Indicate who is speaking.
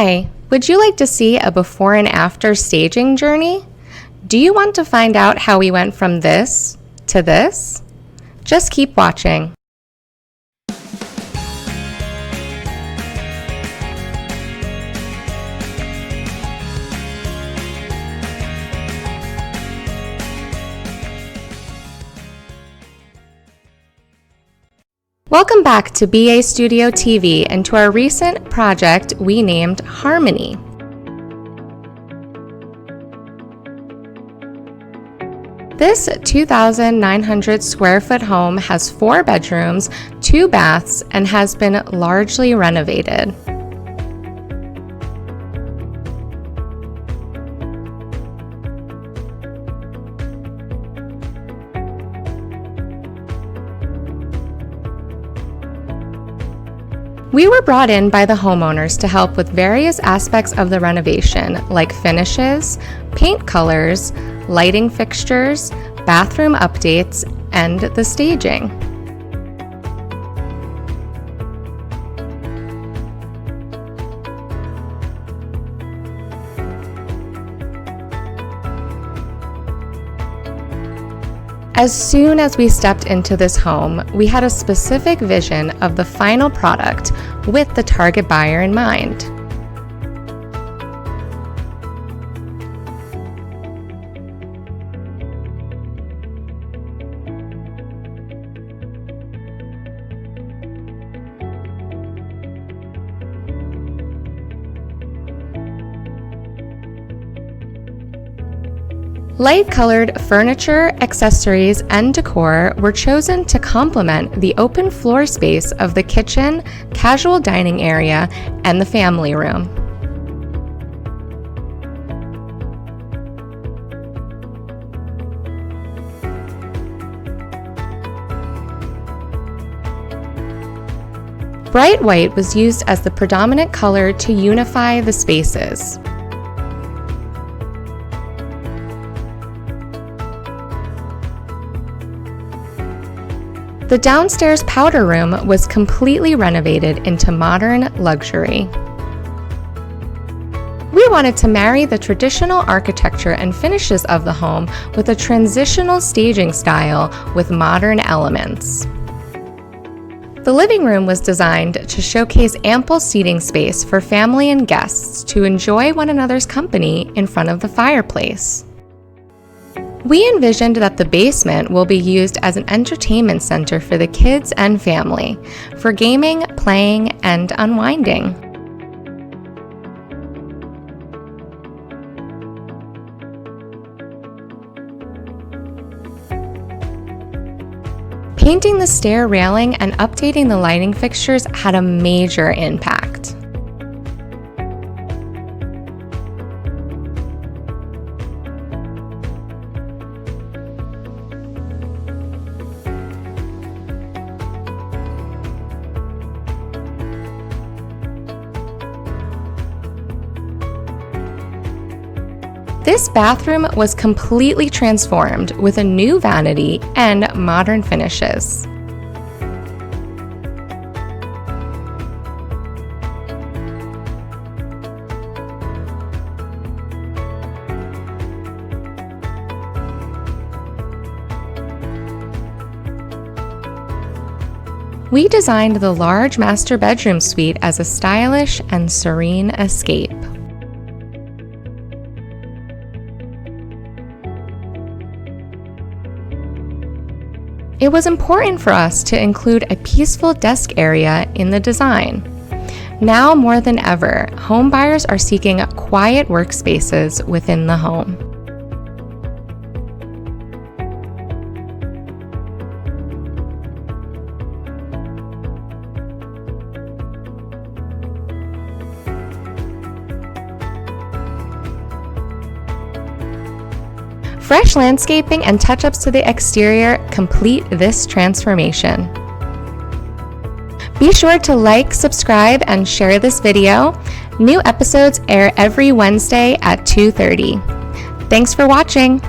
Speaker 1: Hi, would you like to see a before and after staging journey? Do you want to find out how we went from this to this? Just keep watching. Welcome back to BA Studio TV and to our recent project we named Harmony. This 2,900 square foot home has 4 bedrooms, 2 baths, and has been largely renovated. We were brought in by the homeowners to help with various aspects of the renovation, like finishes, paint colors, lighting fixtures, bathroom updates, and the staging. As soon as we stepped into this home, we had a specific vision of the final product with the target buyer in mind. Light-colored furniture, accessories, and decor were chosen to complement the open floor space of the kitchen, casual dining area, and the family room. Bright white was used as the predominant color to unify the spaces. The downstairs powder room was completely renovated into modern luxury. We wanted to marry the traditional architecture and finishes of the home with a transitional staging style with modern elements. The living room was designed to showcase ample seating space for family and guests to enjoy one another's company in front of the fireplace. We envisioned that the basement will be used as an entertainment center for the kids and family, for gaming, playing, and unwinding. Painting the stair railing and updating the lighting fixtures had a major impact. This bathroom was completely transformed with a new vanity and modern finishes. We designed the large master bedroom suite as a stylish and serene escape. It was important for us to include a peaceful desk area in the design. Now more than ever, home buyers are seeking quiet workspaces within the home. Fresh landscaping and touch-ups to the exterior complete this transformation. Be sure to like, subscribe, and share this video. New episodes air every Wednesday at 2:30. Thanks for watching!